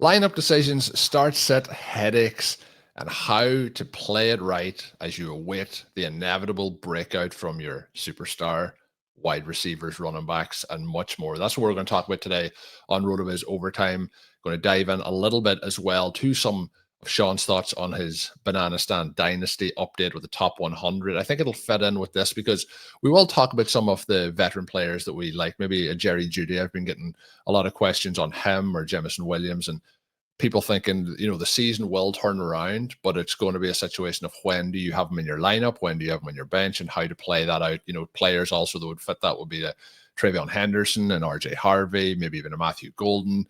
Lineup decisions, start set headaches, and how to play it right as you await the inevitable breakout from your superstar wide receivers, running backs, and much more. That's what we're going to talk about today on RotoViz Overtime. Going to dive in a little bit as well to some of Shawn's thoughts on his Banana Stand Dynasty update with the top 100. I think it'll fit in with this because we will talk about some of the veteran players that we like. Maybe a Jerry Jeudy. I've been getting a lot of questions on him, or Jameson Williams, and people thinking, the season will turn around, but it's going to be a situation of when do you have them in your lineup, when do you have them on your bench, and how to play that out. Players also that would fit that would be the TreVeyon Henderson and Harvey, maybe even a Matthew Golden.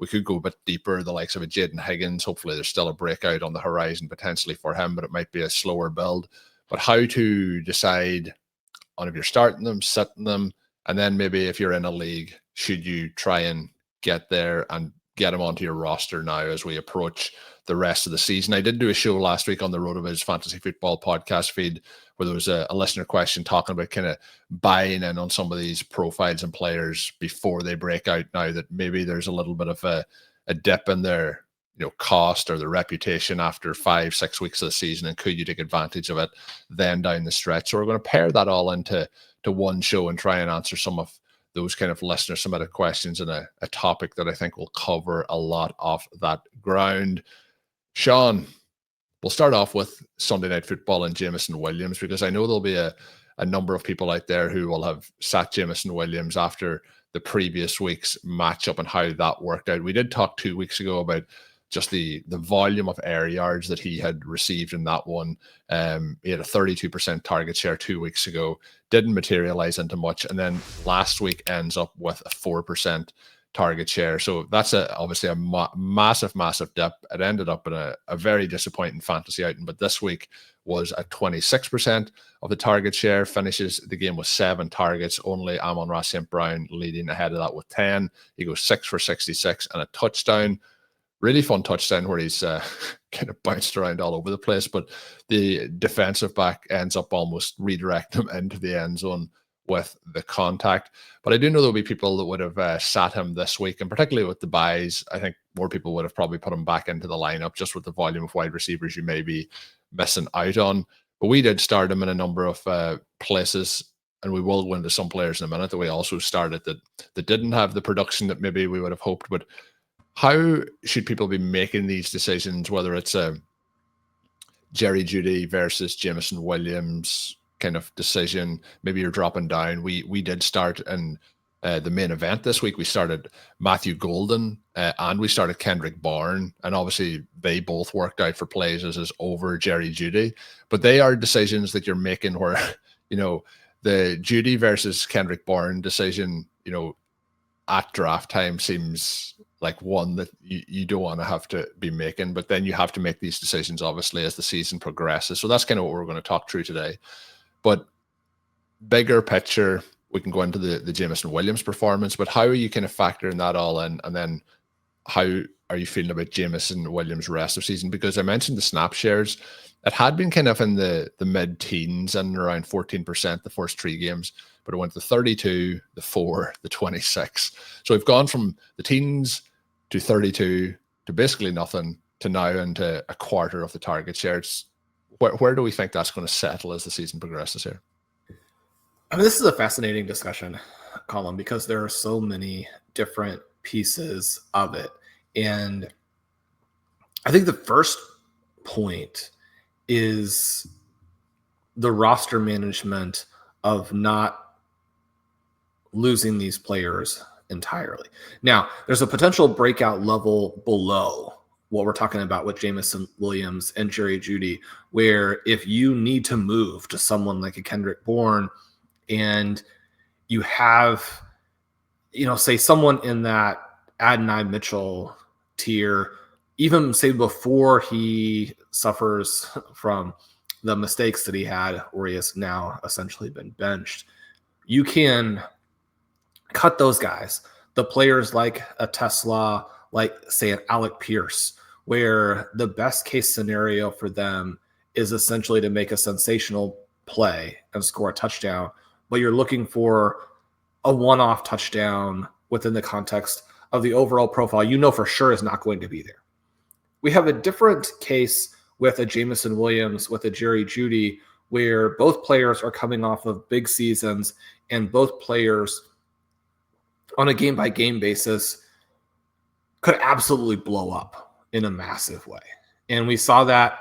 We could go a bit deeper, the likes of a Jaden Higgins. Hopefully there's still a breakout on the horizon potentially for him, but it might be a slower build. But how to decide on if you're starting them, sitting them, and then maybe if you're in a league, should you try and get there and get him onto your roster now as we approach the rest of the season. I did do a show last week on the RotoViz Fantasy Football podcast feed where there was a listener question talking about kind of buying in on some of these profiles and players before they break out, now that maybe there's a little bit of a dip in their cost or their reputation after 5-6 weeks of the season, and could you take advantage of it then down the stretch? So we're going to pair that all into one show and try and answer some of those kind of listener submitted questions in a topic that I think will cover a lot of that ground. Shawn, we'll start off with Sunday Night Football and Jameson Williams, because I know there'll be a number of people out there who will have sat Jameson Williams after the previous week's matchup and how that worked out. We did talk 2 weeks ago about just the volume of air yards that he had received in that one. He had a 32% target share 2 weeks ago, didn't materialize into much, and then last week ends up with a 4% target share. So that's obviously a massive dip. It ended up in a very disappointing fantasy outing, but this week was at 26% of the target share, finishes the game with 7 targets, only Amon-Ra St. Brown leading ahead of that with 10. He goes 6 for 66 and a touchdown. Really fun touchdown where he's kind of bounced around all over the place, but the defensive back ends up almost redirecting him into the end zone with the contact. But I do know there'll be people that would have sat him this week, and particularly with the buys, I think more people would have probably put him back into the lineup just with the volume of wide receivers you may be missing out on. But we did start him in a number of places, and we will go into some players in a minute that we also started that didn't have the production that maybe we would have hoped. But how should people be making these decisions, whether it's a Jerry Jeudy versus Jameson Williams kind of decision? Maybe you're dropping down. We did start in the main event this week. We started Matthew Golden and we started Kendrick Bourne, and obviously they both worked out for plays as over Jerry Jeudy. But they are decisions that you're making where, the Jeudy versus Kendrick Bourne decision, at draft time seems like one that you don't want to have to be making, but then you have to make these decisions obviously as the season progresses. So that's kind of what we're going to talk through today. But bigger picture, we can go into the Jameson Williams performance, but how are you kind of factoring that all in? And then how are you feeling about Jameson Williams' rest of season? Because I mentioned the snap shares. It had been kind of in the mid-teens and around 14% the first 3 games, but it went to 32, the 4, the 26. So we've gone from the teens to 32 to basically nothing to now into a quarter of the target shares. Where do we think that's going to settle as the season progresses here? I mean, this is a fascinating discussion, Colm, because there are so many different pieces of it. And I think the first point is the roster management of not losing these players entirely. Now, there's a potential breakout level below what we're talking about with Jameson Williams and Jerry Jeudy, where if you need to move to someone like a Kendrick Bourne and you have, say someone in that Adonai Mitchell tier, even say before he suffers from the mistakes that he had where he has now essentially been benched, you can cut those guys, the players like a Tesla, like say an Alec Pierce, where the best case scenario for them is essentially to make a sensational play and score a touchdown, but you're looking for a one-off touchdown within the context of the overall profile, you know for sure is not going to be there. We have a different case with a Jameson Williams, with a Jerry Jeudy, where both players are coming off of big seasons and both players on a game-by-game basis could absolutely blow up in a massive way. And we saw that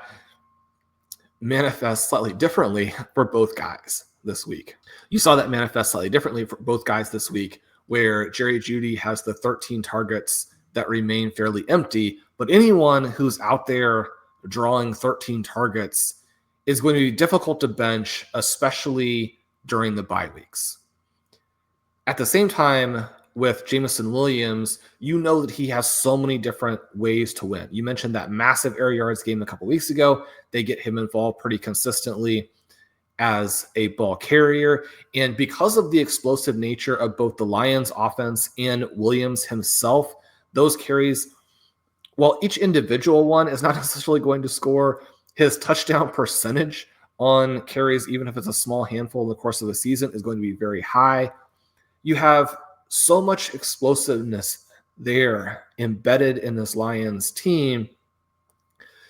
manifest slightly differently for both guys this week. You saw that manifest slightly differently for both guys this week, where Jerry Jeudy has the 13 targets that remain fairly empty, but anyone who's out there drawing 13 targets is going to be difficult to bench, especially during the bye weeks. At the same time, with Jameson Williams, you know that he has so many different ways to win. You mentioned that massive air yards game a couple weeks ago. They get him involved pretty consistently as a ball carrier. And because of the explosive nature of both the Lions offense and Williams himself, those carries, while each individual one is not necessarily going to score, his touchdown percentage on carries, even if it's a small handful in the course of the season, is going to be very high. You have so much explosiveness there embedded in this Lions team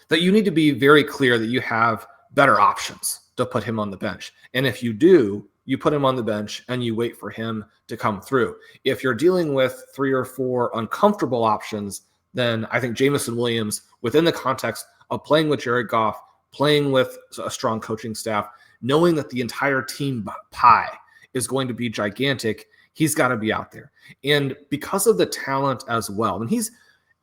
that you need to be very clear that you have better options to put him on the bench. And if you do, you put him on the bench and you wait for him to come through. If you're dealing with 3 or 4 uncomfortable options, then I think Jameson Williams, within the context of playing with Jared Goff, playing with a strong coaching staff, knowing that the entire team pie is going to be gigantic, he's got to be out there. And because of the talent as well, and he's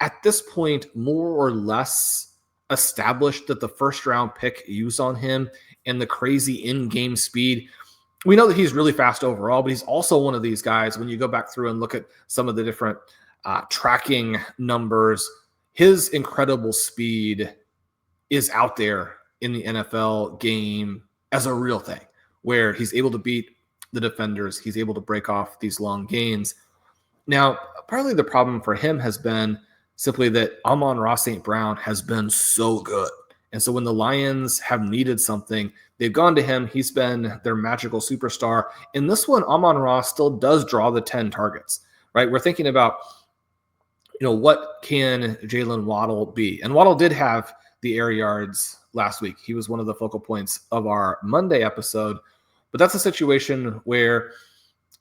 at this point more or less established that the first round pick used on him and the crazy in-game speed, we know that he's really fast overall, but he's also one of these guys, when you go back through and look at some of the different tracking numbers, his incredible speed is out there in the NFL game as a real thing, where he's able to beat the defenders, he's able to break off these long gains. Now, partly the problem for him has been simply that Amon-Ra St. Brown has been so good. And so when the Lions have needed something, they've gone to him. He's been their magical superstar. In this one, Amon-Ra still does draw the 10 targets, right? We're thinking about, what can Jalen Waddle be? And Waddle did have the air yards last week. He was one of the focal points of our Monday episode. But that's a situation where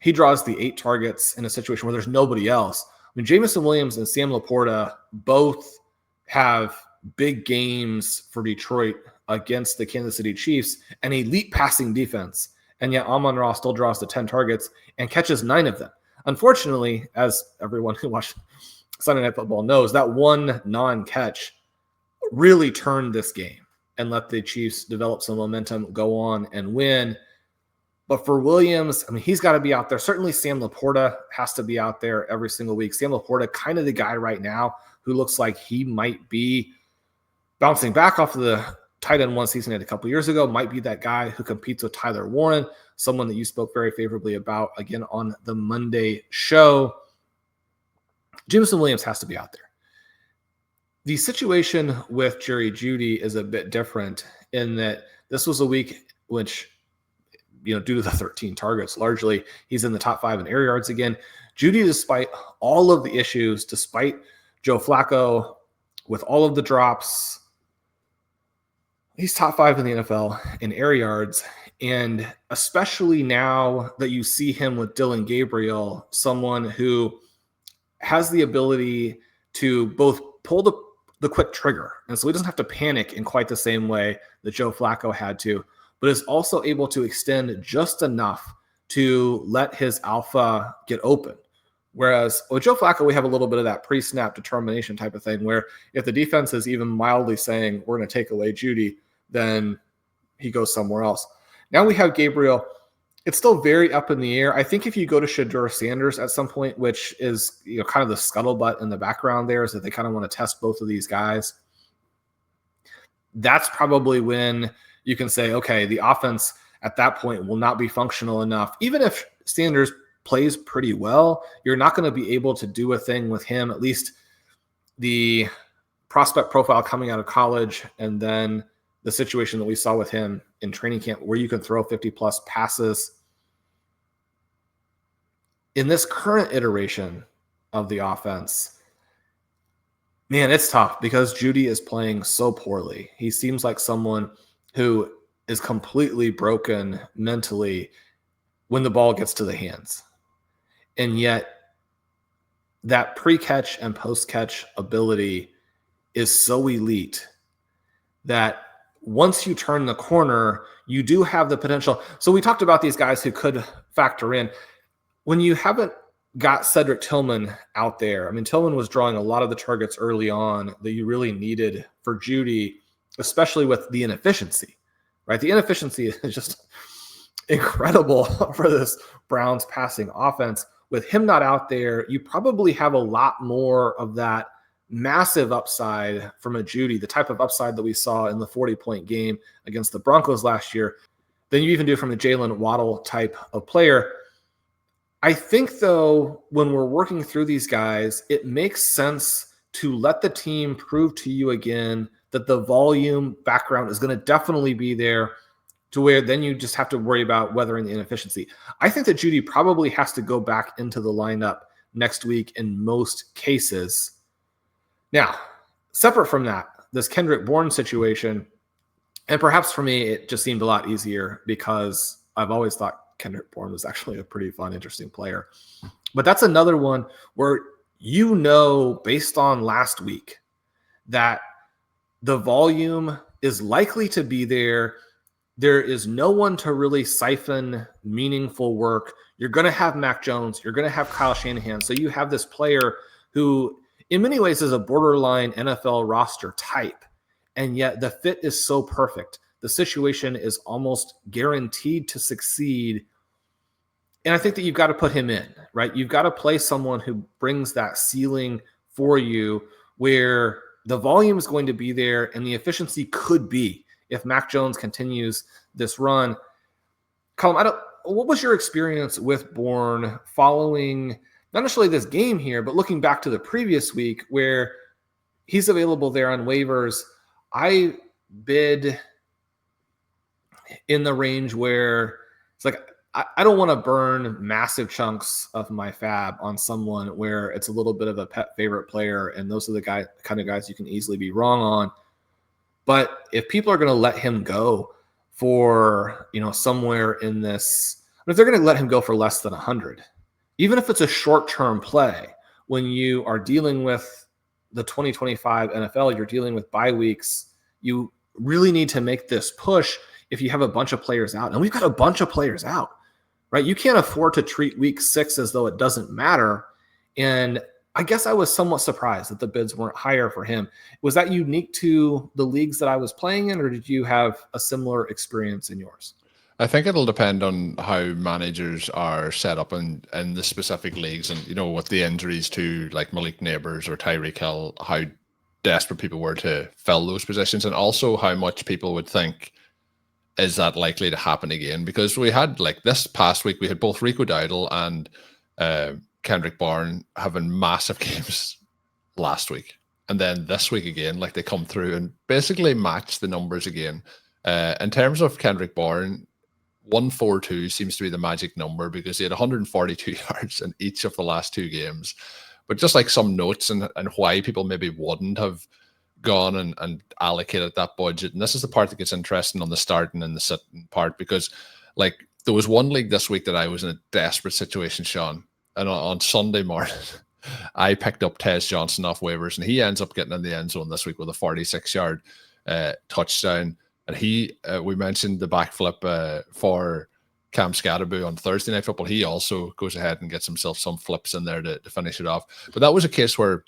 he draws the 8 targets in a situation where there's nobody else. I mean, Jameson Williams and Sam Laporta both have big games for Detroit against the Kansas City Chiefs, an elite passing defense. And yet Amon-Ra still draws the 10 targets and catches 9 of them. Unfortunately, as everyone who watched Sunday Night Football knows, that one non-catch really turned this game and let the Chiefs develop some momentum, go on and win. But for Williams, I mean, he's got to be out there. Certainly Sam Laporta has to be out there every single week. Sam Laporta, kind of the guy right now who looks like he might be bouncing back off of the tight end one season a couple years ago, might be that guy who competes with Tyler Warren, someone that you spoke very favorably about, again, on the Monday show. Jameson Williams has to be out there. The situation with Jerry Jeudy is a bit different in that this was a week which, due to the 13 targets, largely he's in the top 5 in air yards again. Jeudy, despite all of the issues, despite Joe Flacco, with all of the drops, he's top 5 in the NFL in air yards. And especially now that you see him with Dylan Gabriel, someone who has the ability to both pull the quick trigger, and so he doesn't have to panic in quite the same way that Joe Flacco had to, but is also able to extend just enough to let his alpha get open. Whereas with Joe Flacco, we have a little bit of that pre-snap determination type of thing, where if the defense is even mildly saying, we're going to take away Jeudy, then he goes somewhere else. Now we have Gabriel. It's still very up in the air. I think if you go to Shedeur Sanders at some point, which is kind of the scuttlebutt in the background there, is that they kind of want to test both of these guys. That's probably when you can say, okay, the offense at that point will not be functional enough. Even if Sanders plays pretty well, you're not going to be able to do a thing with him, at least the prospect profile coming out of college, and then the situation that we saw with him in training camp where you can throw 50-plus passes. In this current iteration, of the offense. Man, it's tough because Jeudy is playing so poorly. He seems like someone who is completely broken mentally when the ball gets to the hands. And yet that pre-catch and post-catch ability is so elite that once you turn the corner, you do have the potential. So we talked about these guys who could factor in. When you haven't got Cedric Tillman out there, I mean, Tillman was drawing a lot of the targets early on that you really needed for Jeudy, especially with the inefficiency, right? The inefficiency is just incredible for this Browns passing offense. With him not out there, you probably have a lot more of that massive upside from a Jeudy, the type of upside that we saw in the 40-point game against the Broncos last year, than you even do from a Jalen Waddle type of player. I think, though, when we're working through these guys, it makes sense to let the team prove to you again that the volume background is going to definitely be there, to where then you just have to worry about weathering the inefficiency. I think that Jeudy probably has to go back into the lineup next week in most cases. Now, separate from that, this Kendrick Bourne situation, and perhaps for me, it just seemed a lot easier because I've always thought Kendrick Bourne was actually a pretty fun, interesting player. But that's another one where you know, based on last week, that the volume is likely to be there. There is no one to really siphon meaningful work. You're going to have Mac Jones. You're going to have Kyle Shanahan. So you have this player who, in many ways, is a borderline NFL roster type. And yet the fit is so perfect. The situation is almost guaranteed to succeed. And I think that you've got to put him in, right? You've got to play someone who brings that ceiling for you where the volume is going to be there and the efficiency could be if Mac Jones continues this run. Colm, what was your experience with Bourne following not necessarily this game here, but looking back to the previous week where he's available there on waivers? I bid in the range where it's like, I don't want to burn massive chunks of my fab on someone where it's a little bit of a pet favorite player, and those are the kind of guys you can easily be wrong on. But if people are going to let him go for, somewhere in this, if they're going to let him go for less than 100, even if it's a short-term play, when you are dealing with the 2025 NFL, you're dealing with bye weeks, you really need to make this push if you have a bunch of players out. And we've got a bunch of players out, right? You can't afford to treat week 6 as though it doesn't matter. And I guess I was somewhat surprised that the bids weren't higher for him. Was that unique to the leagues that I was playing in, or did you have a similar experience in yours? I think it'll depend on how managers are set up in the specific leagues, and with the injuries to like Malik Neighbors or Tyreek Hill, how desperate people were to fill those positions, and also how much people would think, is that likely to happen again? Because we had, like, this past week, we had both Rico Dowdle and Kendrick Bourne having massive games last week. And then this week again, like, they come through and basically match the numbers again. In terms of Kendrick Bourne, 142 seems to be the magic number because he had 142 yards in each of the last 2 games. But just like some notes and why people maybe wouldn't have gone and allocated that budget. And this is the part that gets interesting on the starting and the sitting part, because like there was one league this week that I was in a desperate situation, Shawn. And on Sunday morning, I picked up Tez Johnson off waivers, and he ends up getting in the end zone this week with a 46-yard touchdown. And we mentioned the backflip for Cam Scatterboo on Thursday Night Football. He also goes ahead and gets himself some flips in there to finish it off. But that was a case where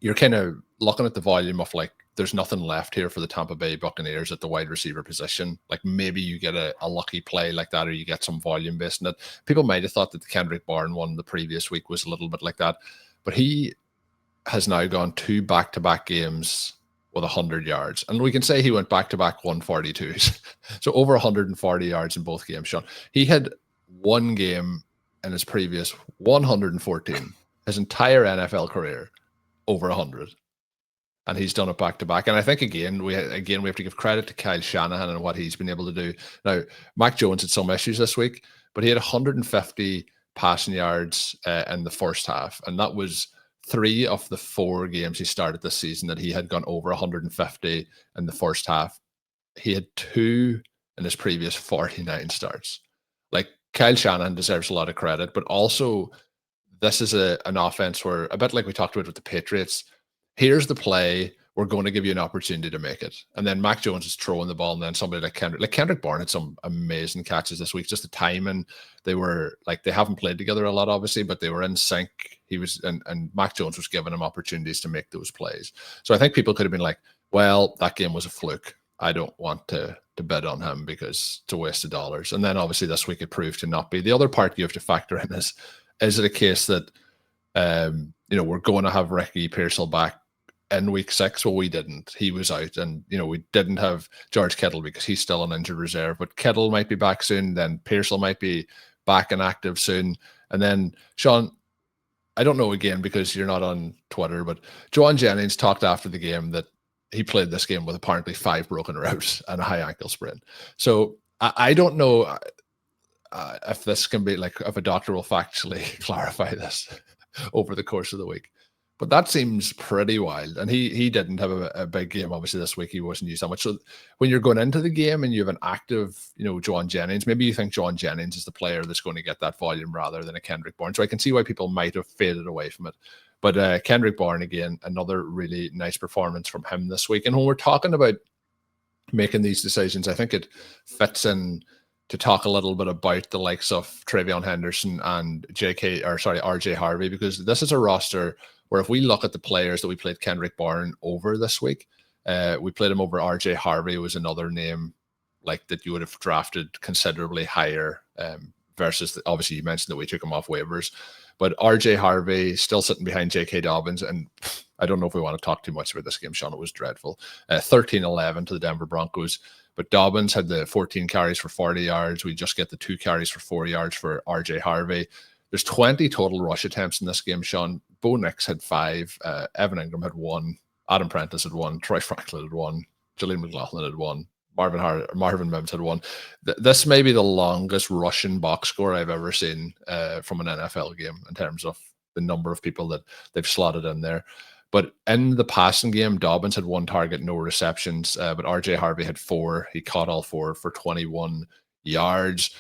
you're kind of looking at the volume of, like, there's nothing left here for the Tampa Bay Buccaneers at the wide receiver position. Like, maybe you get a lucky play like that, or you get some volume based in it. People might have thought that the Kendrick Bourne one the previous week was a little bit like that, but he has now gone 2 back-to-back games with 100 yards. And we can say he went back-to-back 142s. So over 140 yards in both games, Shawn. He had one game in his previous 114, his entire NFL career, over 100. And he's done it back-to-back. And I think, again, we have to give credit to Kyle Shanahan and what he's been able to do. Now, Mac Jones had some issues this week, but he had 150 passing yards in the first half. And that was 3 of the 4 games he started this season that he had gone over 150 in the first half. He had 2 in his previous 49 starts. Like, Kyle Shanahan deserves a lot of credit, but also this is an offense where, a bit like we talked about with the Patriots, here's the play, we're going to give you an opportunity to make it. And then Mac Jones is throwing the ball, and then somebody like Kendrick Bourne had some amazing catches this week. Just the timing, they were like, they haven't played together a lot, obviously, but they were in sync. He was, and Mac Jones was giving him opportunities to make those plays. So I think people could have been like, well, that game was a fluke. I don't want to bet on him because it's a waste of dollars. And then obviously this week it proved to not be. The other part you have to factor in is it a case that we're going to have Ricky Pearsall back in week 6? Well, we didn't. He was out, and we didn't have George Kittle because he's still on injured reserve. But Kittle might be back soon. Then Pearsall might be back and active soon. And then Shawn, I don't know again because you're not on Twitter, but Jauan Jennings talked after the game that he played this game with apparently 5 broken routes and a high ankle sprain. So I don't know if this can be like, if a doctor will factually clarify this over the course of the week. But that seems pretty wild. And he didn't have a big game, obviously, this week. He wasn't used that much. So when you're going into the game and you have an active, Jauan Jennings, maybe you think Jauan Jennings is the player that's going to get that volume rather than a Kendrick Bourne. So I can see why people might have faded away from it. But Kendrick Bourne, again, another really nice performance from him this week. And when we're talking about making these decisions, I think it fits in to talk a little bit about the likes of TreVeyon Henderson and RJ Harvey, because this is a roster where if we look at the players that we played Kendrick Bourne over this week, we played him over RJ Harvey, was another name like that you would have drafted considerably higher versus, obviously you mentioned that we took him off waivers, but RJ Harvey still sitting behind J.K. Dobbins, and I don't know if we want to talk too much about this game, Shawn. It was dreadful. 13-11 to the Denver Broncos. But Dobbins had the 14 carries for 40 yards. We just get the 2 carries for 4 yards for RJ Harvey. There's 20 total rush attempts in this game, Shawn. Bo Nix had 5. Evan Ingram had 1. Adam Prentice had 1. Troy Franklin had 1. Jaleel McLaughlin had 1. Marvin Mims had 1. This may be the longest rushing box score I've ever seen from an NFL game in terms of the number of people that they've slotted in there. But in the passing game, Dobbins had 1 target, no receptions. But RJ Harvey had 4. He caught all 4 for 21 yards.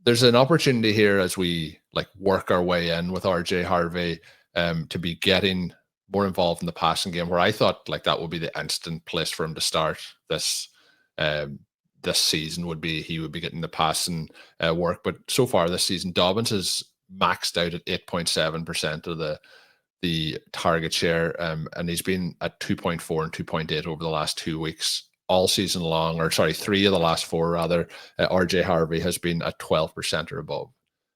There's an opportunity here as we work our way in with RJ Harvey to be getting more involved in the passing game, where I thought that would be the instant place for him to start this season. He would be getting the passing work. But so far this season, Dobbins has maxed out at 8.7% of the target share, and he's been at 2.4 and 2.8 over the last 2 weeks all season long, or 3 of the last 4 rather. RJ Harvey has been at 12% or above.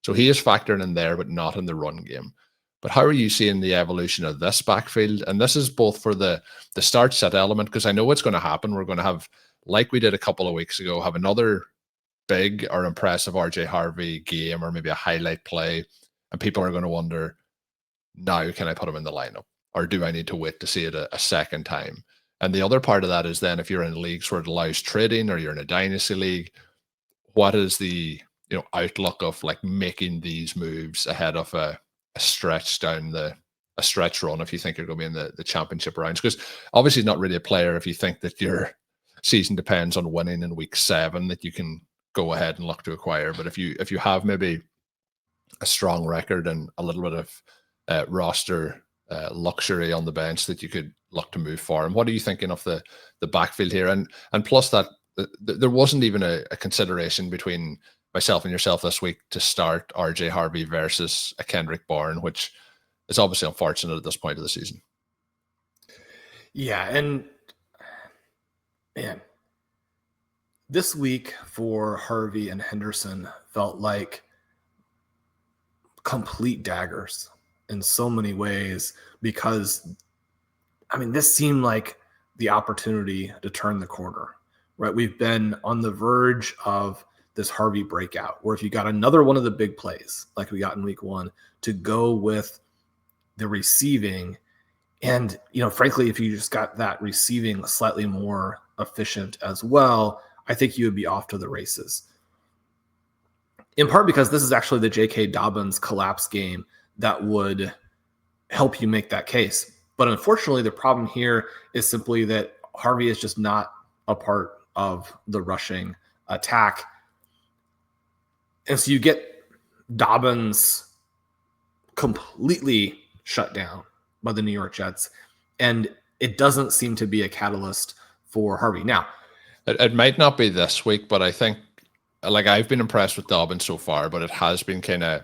So he is factoring in there, but not in the run game. But how are you seeing the evolution of this backfield? And this is both for the start set element, because I know what's going to happen. We're going to have, like we did a couple of weeks ago, have another big or impressive RJ Harvey game, or maybe a highlight play, and people are going to wonder, now can I put him in the lineup, or do I need to wait to see it a second time? And the other part of that is then if you're in leagues where it allows trading, or you're in a dynasty league, what is the outlook of making these moves ahead of a stretch down a stretch run, if you think you're going to be in the championship rounds? Because obviously not really a player if you think that your season depends on winning in week 7 that you can go ahead and look to acquire. But if you have maybe a strong record and a little bit of roster luxury on the bench that you could look to move for, and what are you thinking of the backfield here? And plus that there wasn't even a consideration between myself and yourself this week to start RJ Harvey versus a Kendrick Bourne, which is obviously unfortunate at this point of the season. Yeah, and man, this week for Harvey and Henderson felt like complete daggers in so many ways, because this seemed like the opportunity to turn the corner, right? We've been on the verge of this Harvey breakout, where if you got another one of the big plays like we got in week 1 to go with the receiving, and frankly, if you just got that receiving slightly more efficient as well, I think you would be off to the races. in part because this is actually the J.K. Dobbins collapse game that would help you make that case. But unfortunately, the problem here is simply that Harvey is just not a part of the rushing attack. And so you get Dobbins completely shut down by the New York Jets. And it doesn't seem to be a catalyst for Harvey. Now, it might not be this week, but I think, like, I've been impressed with Dobbins so far, but it has been kind of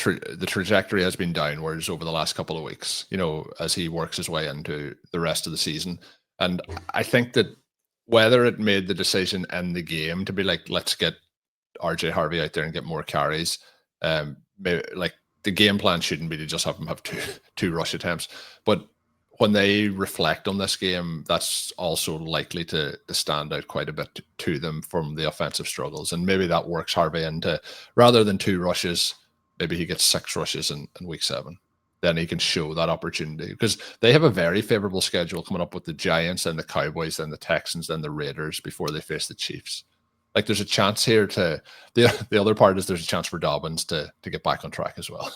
the trajectory has been downwards over the last couple of weeks, you know, as he works his way into the rest of the season. And I think that whether it made the decision in the game to be like, let's get RJ Harvey out there and get more carries, maybe, like, the game plan shouldn't be to just have him have two rush attempts. But when they reflect on this game, that's also likely to stand out quite a bit to them from the offensive struggles. And maybe that works Harvey into, rather than 2 rushes, maybe he gets 6 rushes in week 7. Then he can show that opportunity, because they have a very favorable schedule coming up with the Giants and the Cowboys and the Texans and the Raiders before they face the Chiefs. Like, there's a chance here to, the other part is there's a chance for Dobbins to get back on track as well.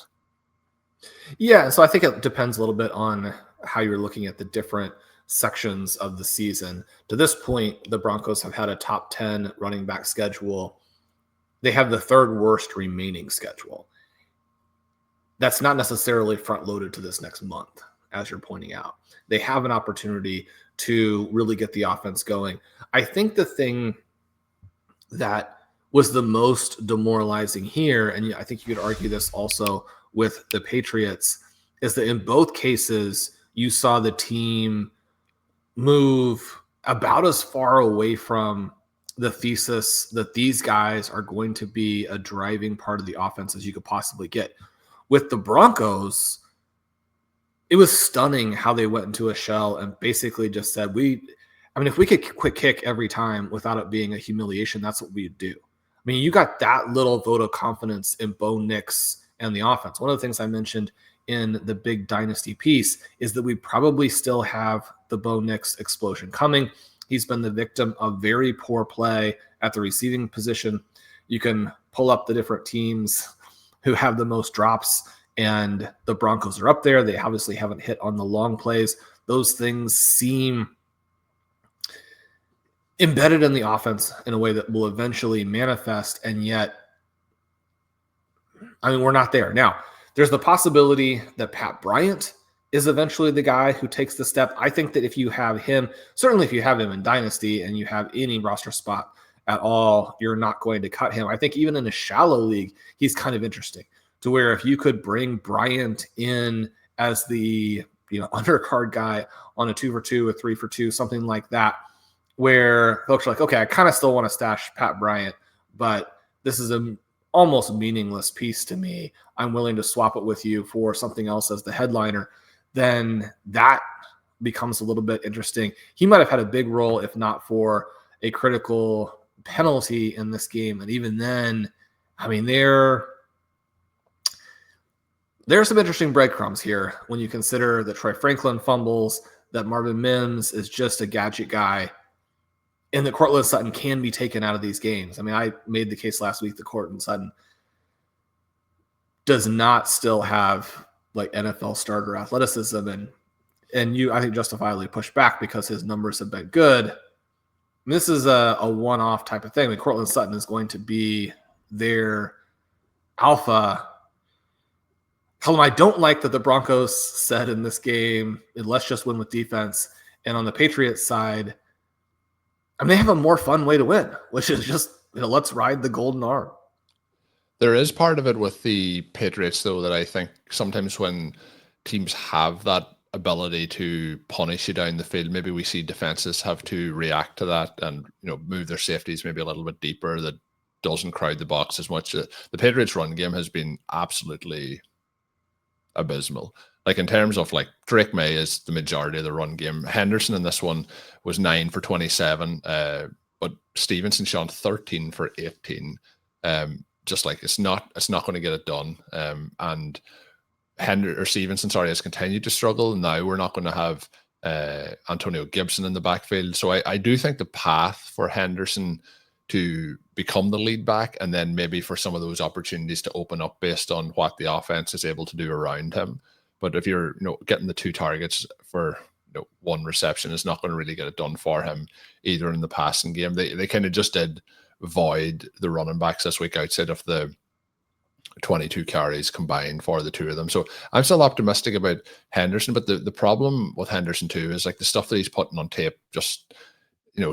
Yeah, so I think it depends a little bit on how you're looking at the different sections of the season. To this point, the Broncos have had a top 10 running back schedule. They have the 3rd worst remaining schedule. That's not necessarily front loaded to this next month, as you're pointing out. They have an opportunity to really get the offense going. I think the thing that was the most demoralizing here, and I think you could argue this also with the Patriots, is that in both cases, you saw the team move about as far away from the thesis that these guys are going to be a driving part of the offense as you could possibly get. With the Broncos, it was stunning how they went into a shell and basically just said, if we could quick kick every time without it being a humiliation, that's what we'd do. I mean, you got that little vote of confidence in Bo Nix and the offense. One of the things I mentioned in the big Dynasty piece is that we probably still have the Bo Nix explosion coming. He's been the victim of very poor play at the receiving position. You can pull up the different teams who have the most drops, and the Broncos are up there. They obviously haven't hit on the long plays. Those things seem embedded in the offense in a way that will eventually manifest, and yet, we're not there. Now, there's the possibility that Pat Bryant is eventually the guy who takes the step. I think that if you have him, certainly if you have him in Dynasty and you have any roster spot at all, you're not going to cut him. I think even in a shallow league, he's kind of interesting, to where if you could bring Bryant in as the undercard guy on a 2-for-2, a 3-for-2, something like that, where folks are like, okay, I kind of still want to stash Pat Bryant, but this is a almost meaningless piece to me. I'm willing to swap it with you for something else as the headliner. Then that becomes a little bit interesting. He might have had a big role if not for a critical penalty in this game. And even then, there are some interesting breadcrumbs here when you consider that Troy Franklin fumbles, that Marvin Mims is just a gadget guy, and that Courtland Sutton can be taken out of these games. I made the case last week that Courtland Sutton does not still have like NFL starter athleticism, and you, I think, justifiably push back because his numbers have been good. This is a one-off type of thing. Courtland Sutton is going to be their alpha. Colm, I don't like that the Broncos said in this game, let's just win with defense. And on the Patriots side, they have a more fun way to win, which is just, let's ride the golden arm. There is part of it with the Patriots, though, that I think sometimes when teams have that ability to punish you down the field, maybe we see defenses have to react to that and move their safeties maybe a little bit deeper, that doesn't crowd the box as much. The Patriots run game has been absolutely abysmal. Like, in terms of, like, Drake May is the majority of the run game. Henderson in this one was 9 for 27, but Stevenson, Shawn, 13 for 18. Just like it's not going to get it done. And Stevenson, has continued to struggle. Now we're not going to have Antonio Gibson in the backfield. So I do think the path for Henderson to become the lead back, and then maybe for some of those opportunities to open up based on what the offense is able to do around him. But if you're getting the 2 targets for 1 reception, is not going to really get it done for him either in the passing game. They kind of just did void the running backs this week outside of the 22 carries combined for the 2 of them. So I'm still optimistic about Henderson, but the problem with Henderson too is like the stuff that he's putting on tape, just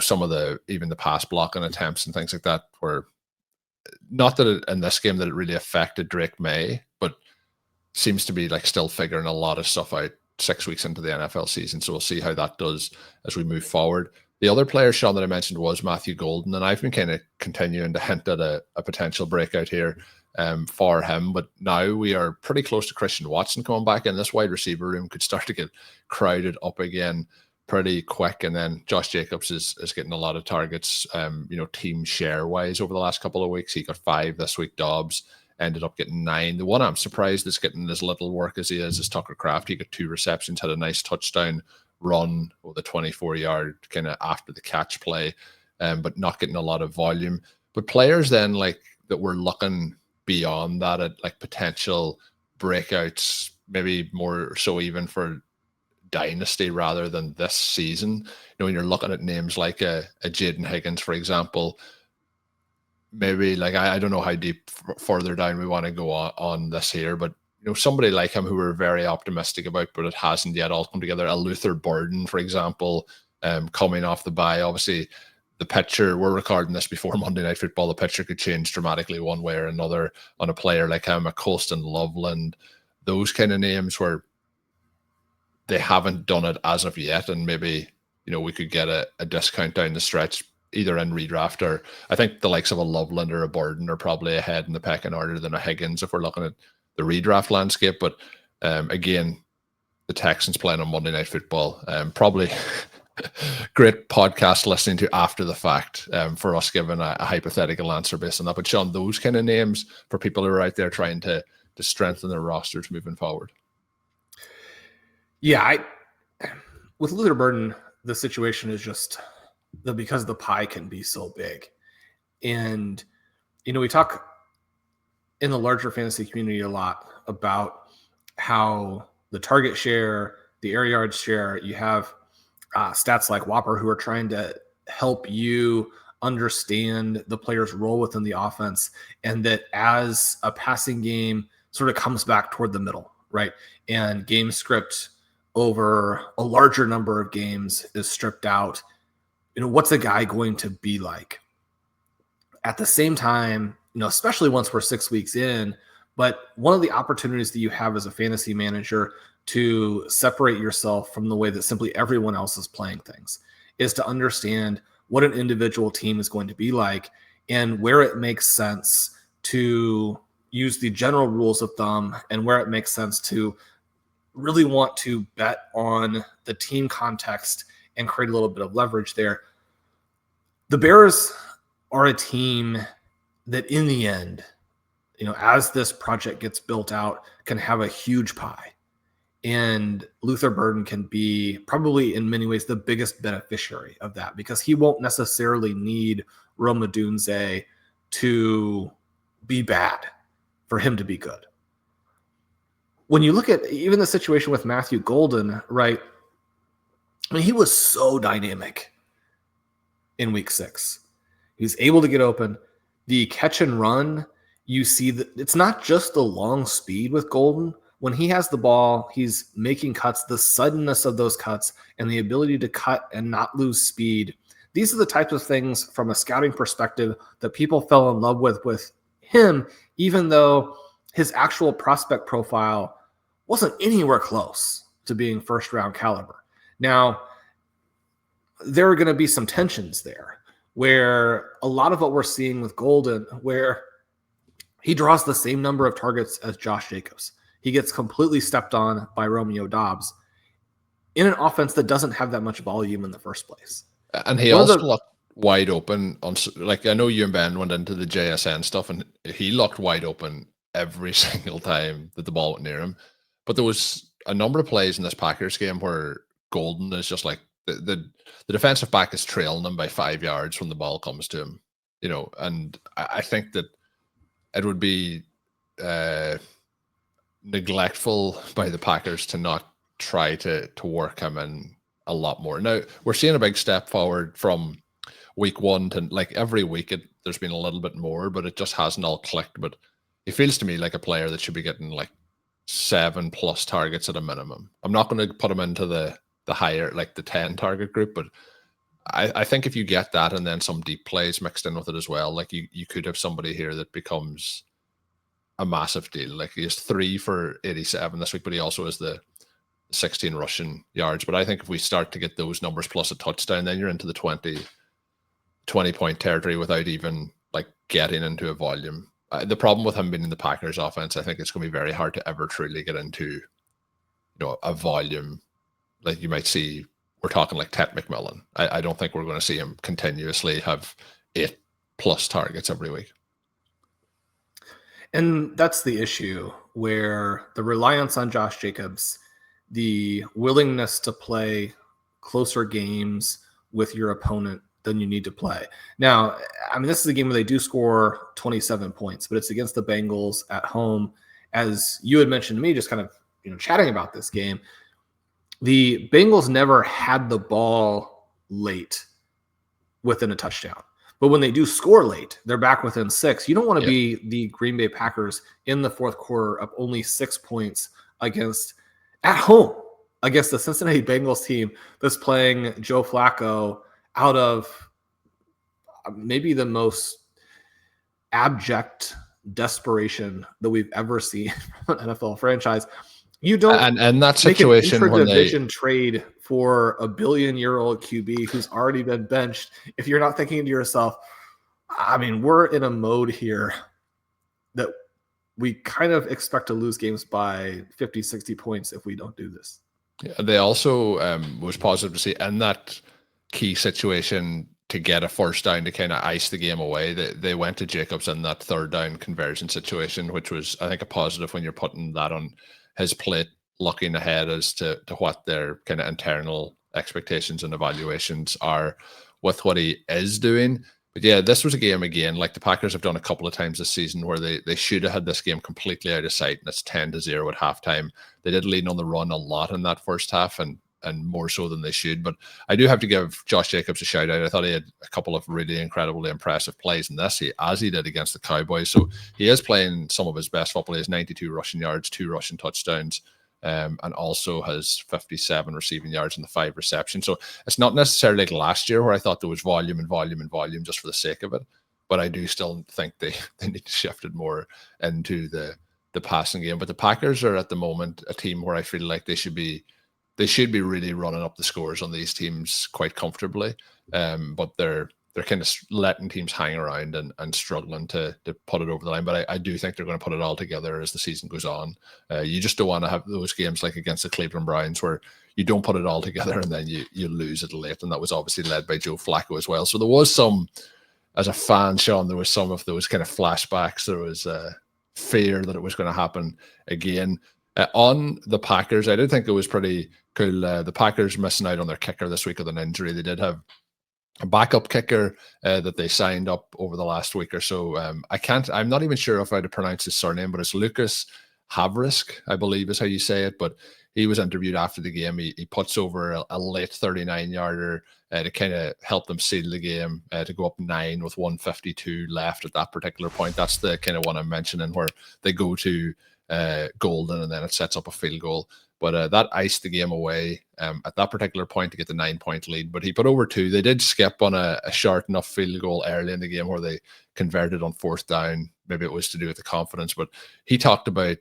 some of even the pass blocking attempts and things like that, were not that in this game that it really affected Drake May, but seems to be like still figuring a lot of stuff out 6 weeks into the NFL season. So we'll see how that does as we move forward. The other player, Shawn, that I mentioned was Matthew Golden, and I've been kind of continuing to hint at a potential breakout here for him. But now we are pretty close to Christian Watson coming back, and this wide receiver room could start to get crowded up again pretty quick. And then Josh Jacobs is getting a lot of targets, team share wise over the last couple of weeks. He got 5 this week. Dobbs ended up getting 9. The one I'm surprised is getting as little work as he is Tucker Kraft. He got 2 receptions, had a nice touchdown run with a 24-yard kind of after the catch play, but not getting a lot of volume. But players then like that we're looking beyond that at like potential breakouts, maybe more so even for Dynasty rather than this season. When you're looking at names like a Jaden Higgins, for example, maybe like I don't know how deep further down we want to go on this here, but somebody like him who we're very optimistic about, but it hasn't yet all come together. A Luther Burden, for example, coming off the bye. Obviously, the picture, we're recording this before Monday Night Football, the picture could change dramatically one way or another on a player like him, a Colston Loveland, those kind of names where they haven't done it as of yet, and maybe we could get a discount down the stretch either in redraft, or I think the likes of a Loveland or a Burden are probably ahead in the pecking order than a Higgins if we're looking at the redraft landscape. But again, the Texans playing on Monday Night Football, probably great podcast listening to after the fact for us giving a hypothetical answer based on that. But Shawn, those kind of names for people who are out there trying to strengthen their rosters moving forward. Yeah, with Luther Burden, the situation is just because the pie can be so big. And, we talk in the larger fantasy community a lot about how the target share, the air yard share, you have stats like Whopper who are trying to help you understand the player's role within the offense, and that as a passing game sort of comes back toward the middle, right? And game script over a larger number of games is stripped out. What's a guy going to be like? At the same time, especially once we're 6 weeks in, but one of the opportunities that you have as a fantasy manager to separate yourself from the way that simply everyone else is playing things is to understand what an individual team is going to be like and where it makes sense to use the general rules of thumb and where it makes sense to really want to bet on the team context and create a little bit of leverage there. The Bears are a team that in the end, as this project gets built out, can have a huge pie. And Luther Burden can be probably in many ways the biggest beneficiary of that, because he won't necessarily need Rome Odunze to be bad for him to be good. When you look at even the situation with Matthew Golden, right? I mean, he was so dynamic in week 6. He was able to get open. The catch and run, you see that it's not just the long speed with Golden. When he has the ball, he's making cuts, the suddenness of those cuts and the ability to cut and not lose speed. These are the types of things from a scouting perspective that people fell in love with him, even though his actual prospect profile wasn't anywhere close to being first round caliber. Now, there are going to be some tensions there where a lot of what we're seeing with Golden, where he draws the same number of targets as Josh Jacobs. He gets completely stepped on by Romeo Dobbs in an offense that doesn't have that much volume in the first place. And he also looked wide open on, like, I know you and Ben went into the JSN stuff, and he looked wide open every single time that the ball went near him. But there was a number of plays in this Packers game where Golden is just like the defensive back is trailing him by 5 yards when the ball comes to him. and I think that it would be neglectful by the Packers to not try to work him in a lot more. Now, we're seeing a big step forward from week 1 to like every week there's been a little bit more, but it just hasn't all clicked. But he feels to me like a player that should be getting like 7+ targets at a minimum. I'm not going to put him into the higher, like the 10 target group, but I think if you get that and then some deep plays mixed in with it as well, like you could have somebody here that becomes a massive deal. Like he has 3 for 87 this week, but he also has the 16 rushing yards. But I think if we start to get those numbers plus a touchdown, then you're into the 20 point territory without even like getting into a volume. The problem with him being in the Packers offense, I think it's going to be very hard to ever truly get into, a volume like you might see. We're talking like Ted McMillan. I don't think we're going to see him continuously have 8+ targets every week. And that's the issue, where the reliance on Josh Jacobs, the willingness to play closer games with your opponent than you need to play. Now, I mean, this is a game where they do score 27 points, but it's against the Bengals at home. As you had mentioned to me, just kind of chatting about this game, the Bengals never had the ball late within a touchdown. But when they do score late, they're back within 6. You don't want to be the Green Bay Packers in the fourth quarter up only 6 points at home against the Cincinnati Bengals team that's playing Joe Flacco out of maybe the most abject desperation that we've ever seen from an NFL franchise. You don't and that situation make an when intra-division trade for a billion-year-old QB who's already been benched if you're not thinking to yourself, I mean, we're in a mode here that we kind of expect to lose games by 50, 60 points if we don't do this. Yeah, they also was positive to see in that key situation to get a first down to kind of ice the game away. They went to Jacobs in that third down conversion situation, which was, I think, a positive when you're putting that on his plate, looking ahead as to what their kind of internal expectations and evaluations are with what he is doing. But yeah, this was a game again, like the Packers have done a couple of times this season, where they should have had this game completely out of sight, and it's 10-0 at halftime. They did lean on the run a lot in that first half, and more so than they should. But I do have to give Josh Jacobs a shout out. I thought he had a couple of really incredibly impressive plays in this, as he did against the Cowboys. So he is playing some of his best football. He has 92 rushing yards, 2 rushing touchdowns, and also has 57 receiving yards and the 5 receptions. So it's not necessarily like last year where I thought there was volume and volume and volume just for the sake of it. But I do still think they need to shift it more into the passing game. But the Packers are at the moment a team where I feel like they should be really running up the scores on these teams quite comfortably. But they're kind of letting teams hang around and struggling to put it over the line. But I do think they're going to put it all together as the season goes on. You just don't want to have those games like against the Cleveland Browns where you don't put it all together and then you lose it late. And that was obviously led by Joe Flacco as well. So there was some, as a fan, Shawn, there was some of those kind of flashbacks. There was fear that it was going to happen again. On the Packers, I did think it was pretty cool. The Packers missing out on their kicker this week with an injury. They did have a backup kicker that they signed up over the last week or so. I'm not even sure if I'd pronounce his surname, but it's Lucas Havrisk, I believe is how you say it. But he was interviewed after the game. He puts over a late 39-yarder to kind of help them seal the game, to go up 9 with 1:52 left at that particular point. That's the kind of one I'm mentioning where they go to golden and then it sets up a field goal. But that iced the game away at that particular point to get the 9-point lead. But he put over 2. They did skip on a short enough field goal early in the game where they converted on 4th down. Maybe it was to do with the confidence. But he talked about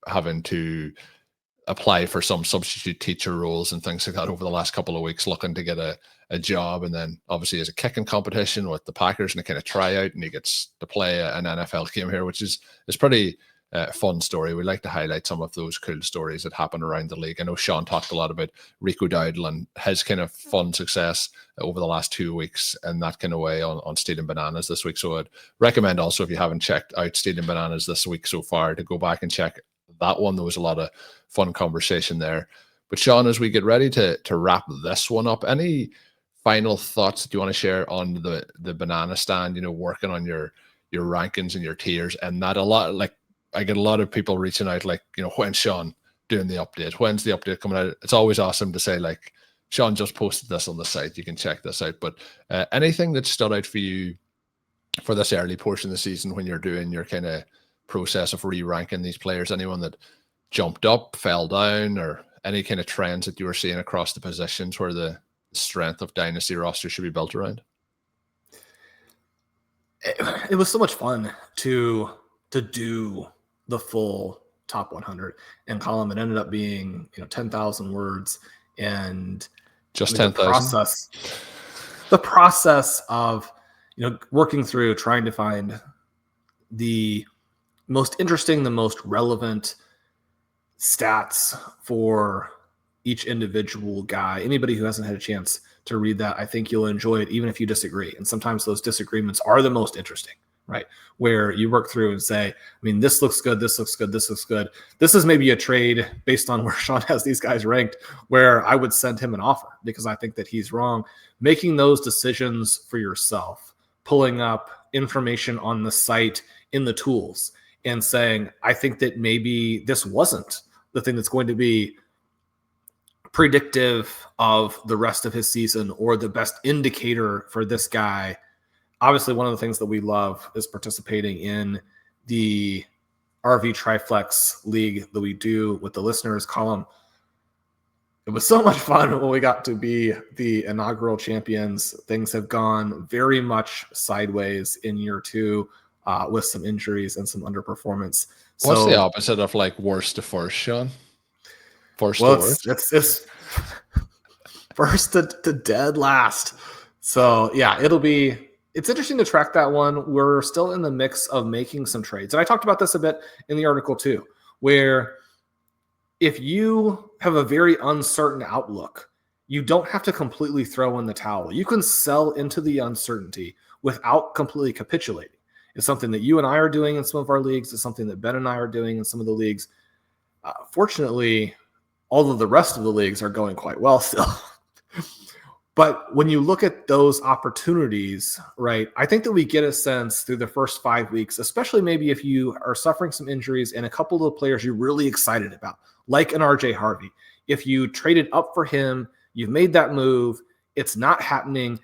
having to apply for some substitute teacher roles and things like that over the last couple of weeks, looking to get a job. And then obviously as a kicking competition with the Packers and a kind of tryout, and he gets to play an NFL game here, which is pretty fun story. We like to highlight some of those cool stories that happen around the league. I know Shawn talked a lot about Rico Dowdle and his kind of fun success over the last 2 weeks and that kind of way on Stealing Bananas this week. So I'd recommend also, if you haven't checked out Stealing Bananas this week so far, to go back and check that one. There was a lot of fun conversation there. But Shawn, as we get ready to wrap this one up, any final thoughts that you want to share on the banana stand, working on your rankings and your tiers? And that a lot, like, I get a lot of people reaching out, like, when's Shawn doing the update? When's the update coming out? It's always awesome to say, like, Shawn just posted this on the site. You can check this out. But anything that stood out for you for this early portion of the season when you're doing your kind of process of re-ranking these players? Anyone that jumped up, fell down, or any kind of trends that you were seeing across the positions where the strength of Dynasty roster should be built around? It was so much fun to do the full top 100 and Colm. It ended up being 10,000 words, and just 10,000. The process of working through trying to find the most interesting, the most relevant stats for each individual guy. Anybody who hasn't had a chance to read that, I think you'll enjoy it, even if you disagree. And sometimes those disagreements are the most interesting, right? Where you work through and say, this looks good, this looks good, this looks good. This is maybe a trade based on where Shawn has these guys ranked, where I would send him an offer because I think that he's wrong. Making those decisions for yourself, pulling up information on the site in the tools and saying, I think that maybe this wasn't the thing that's going to be predictive of the rest of his season or the best indicator for this guy. Obviously, one of the things that we love is participating in the RV Triflex League that we do with the listeners. Colm, it was so much fun when we got to be the inaugural champions. Things have gone very much sideways in year 2 with some injuries and some underperformance. What's the opposite of like worst to first, Shawn? First to worst? It's first to dead last. So yeah, it's interesting to track that one. We're still in the mix of making some trades. And I talked about this a bit in the article too, where if you have a very uncertain outlook, you don't have to completely throw in the towel. You can sell into the uncertainty without completely capitulating. It's something that you and I are doing in some of our leagues. It's something that Ben and I are doing in some of the leagues. Fortunately, all of the rest of the leagues are going quite well still. But when you look at those opportunities, right, I think that we get a sense through the first 5 weeks, especially maybe if you are suffering some injuries and a couple of players you're really excited about, like an RJ Harvey. If you traded up for him, you've made that move, it's not happening,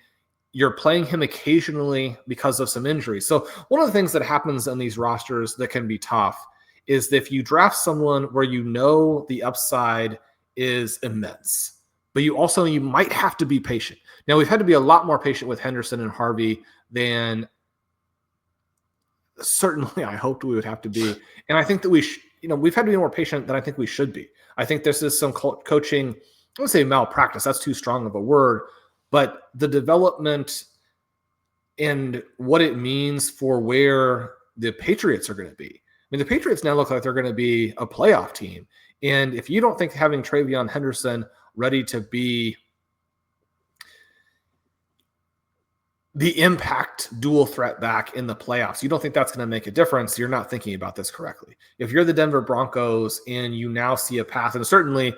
you're playing him occasionally because of some injuries. So one of the things that happens on these rosters that can be tough is that if you draft someone where the upside is immense, but you might have to be patient. Now, we've had to be a lot more patient with Henderson and Harvey than certainly I hoped we would have to be. And I think that we've had to be more patient than I think we should be. I think this is some coaching, I wouldn't say malpractice, that's too strong of a word, but the development and what it means for where the Patriots are going to be. The Patriots now look like they're going to be a playoff team. And if you don't think having TreVeyon Henderson ready to be the impact dual threat back in the playoffs, you don't think that's going to make a difference, you're not thinking about this correctly. If you're the Denver Broncos and you now see a path, and certainly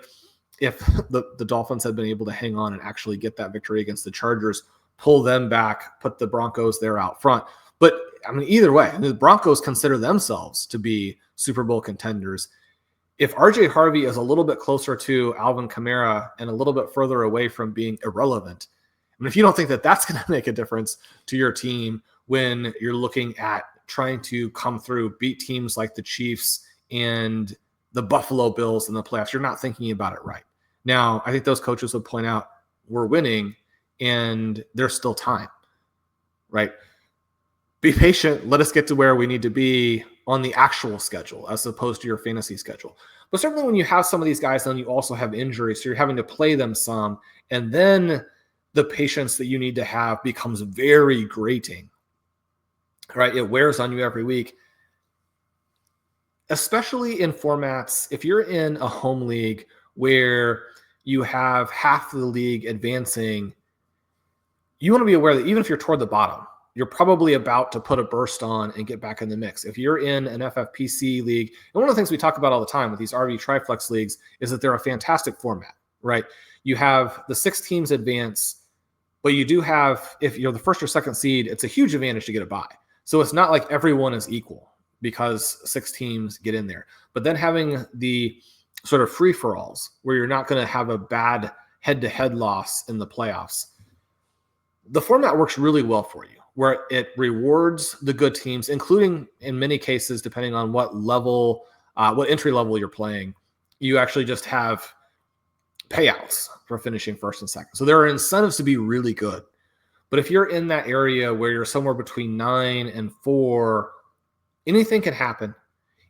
if the Dolphins had been able to hang on and actually get that victory against the Chargers, pull them back, put the Broncos there out front. But either way, the Broncos consider themselves to be Super Bowl contenders. If RJ Harvey is a little bit closer to Alvin Kamara and a little bit further away from being irrelevant, if you don't think that that's going to make a difference to your team when you're looking at trying to come through, beat teams like the Chiefs and the Buffalo Bills in the playoffs, you're not thinking about it right. Now, I think those coaches would point out we're winning and there's still time, right? Be patient. Let us get to where we need to be on the actual schedule as opposed to your fantasy schedule. But certainly when you have some of these guys, then you also have injuries. So you're having to play them some. And then the patience that you need to have becomes very grating, right? It wears on you every week, especially in formats. If you're in a home league where you have half the league advancing, you want to be aware that even if you're toward the bottom, you're probably about to put a burst on and get back in the mix. If you're in an FFPC league, and one of the things we talk about all the time with these RV Triflex leagues is that they're a fantastic format, right? You have the 6 teams advance But you do have, if you're the first or second seed, it's a huge advantage to get a bye. So it's not like everyone is equal because 6 teams get in there. But then having the sort of free-for-alls where you're not going to have a bad head-to-head loss in the playoffs, the format works really well for you, where it rewards the good teams, including in many cases, depending on what level, what entry level you're playing, you actually just have payouts for finishing first and second. So there are incentives to be really good. But if you're in that area where you're somewhere between 9 and 4, anything can happen.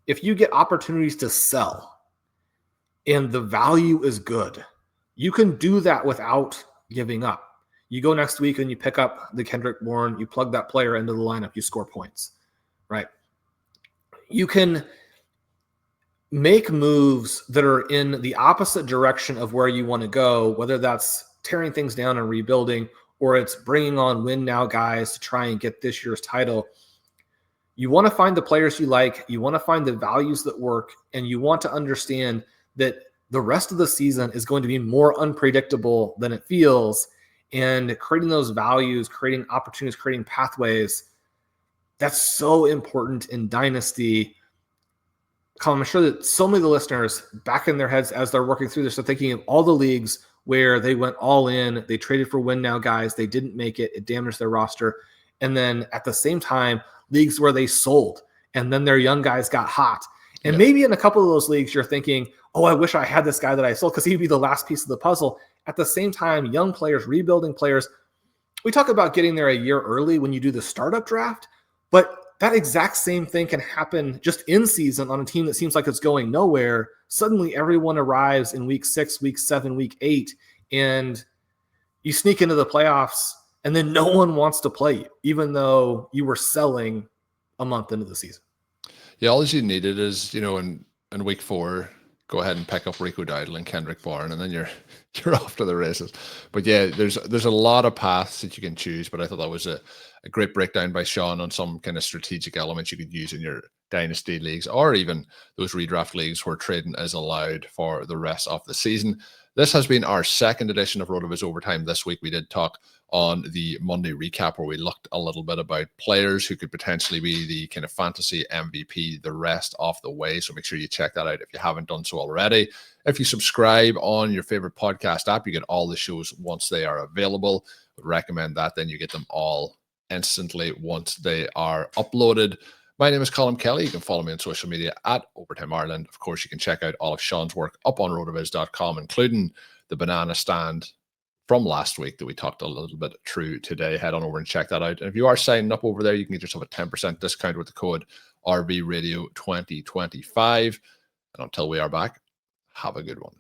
If you get opportunities to sell and the value is good, you can do that without giving up. You go next week and you pick up the Kendrick Bourne, you plug that player into the lineup, you score points, right? You can make moves that are in the opposite direction of where you want to go, whether that's tearing things down and rebuilding, or it's bringing on win now guys to try and get this year's title. You want to find the players you like, you want to find the values that work, and you want to understand that the rest of the season is going to be more unpredictable than it feels. And creating those values, creating opportunities, creating pathways, that's so important in Dynasty. Colm, I'm sure that so many of the listeners back in their heads as they're working through this are thinking of all the leagues where they went all in, they traded for win now guys, they didn't make it, it damaged their roster. And then at the same time, leagues where they sold and then their young guys got hot. And maybe in a couple of those leagues, you're thinking, oh, I wish I had this guy that I sold because he'd be the last piece of the puzzle. At the same time, young players, rebuilding players, we talk about getting there a year early when you do the startup draft, but that exact same thing can happen just in season on a team that seems like it's going nowhere. Suddenly everyone arrives in week 6, week 7, week 8, and you sneak into the playoffs and then no one wants to play you, even though you were selling a month into the season. Yeah, all you needed is, in week 4, go ahead and pick up Rico Dowdle and Kendrick Bourne, and then you're off to the races. But yeah, there's a lot of paths that you can choose, but I thought that was a great breakdown by Shawn on some kind of strategic elements you could use in your Dynasty leagues or even those redraft leagues where trading is allowed for the rest of the season. This has been our second edition of RotoViz Overtime. This week we did talk on the Monday recap where we looked a little bit about players who could potentially be the kind of fantasy MVP the rest of the way. So make sure you check that out if you haven't done so already. If you subscribe on your favorite podcast app, you get all the shows once they are available. I would recommend that. Then you get them all instantly once they are uploaded. My name is Colm Kelly. You can follow me on social media at Overtime Ireland. Of course, you can check out all of Shawn's work up on rotoviz.com, including the banana stand from last week that we talked a little bit through today. Head on over and check that out. And if you are signing up over there, you can get yourself a 10% discount with the code RVRadio2025. And until we are back, have a good one.